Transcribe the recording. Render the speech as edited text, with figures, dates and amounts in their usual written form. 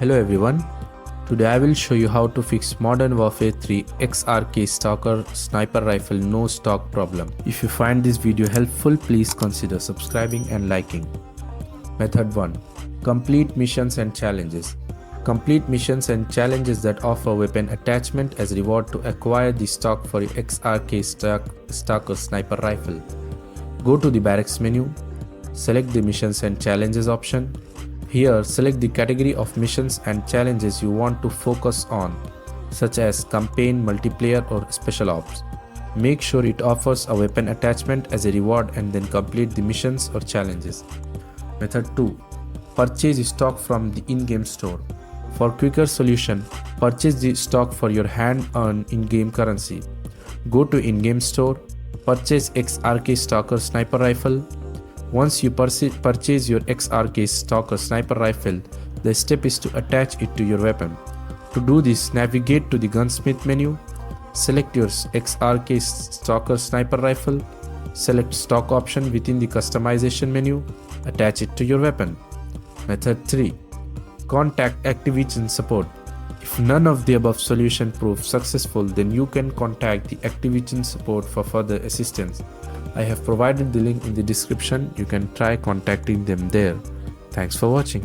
Hello everyone, today I will show you how to fix Modern Warfare 3 XRK Stalker sniper rifle no stock problem. If you find this video helpful, please consider subscribing and liking. Method 1. Complete missions and challenges. Complete missions and challenges that offer weapon attachment as reward to acquire the stock for your XRK Stalker sniper rifle. Go to the barracks menu, select the missions and challenges option. Here, select the category of missions and challenges you want to focus on, such as campaign, multiplayer or special ops. Make sure it offers a weapon attachment as a reward and then complete the missions or challenges. Method 2. Purchase stock from the in-game store. For quicker solution, purchase the stock for your hand-earned in-game currency. Go to in-game store, purchase XRK Stalker sniper rifle. Once you purchase your XRK Stalker sniper rifle, the step is to attach it to your weapon. To do this, navigate to the gunsmith menu, select your XRK Stalker sniper rifle, select stock option within the customization menu, attach it to your weapon. Method 3. Contact Activision support. If none of the above solution proves successful, then you can contact the Activision support for further assistance. I have provided the link in the description. You can try contacting them there. Thanks for watching.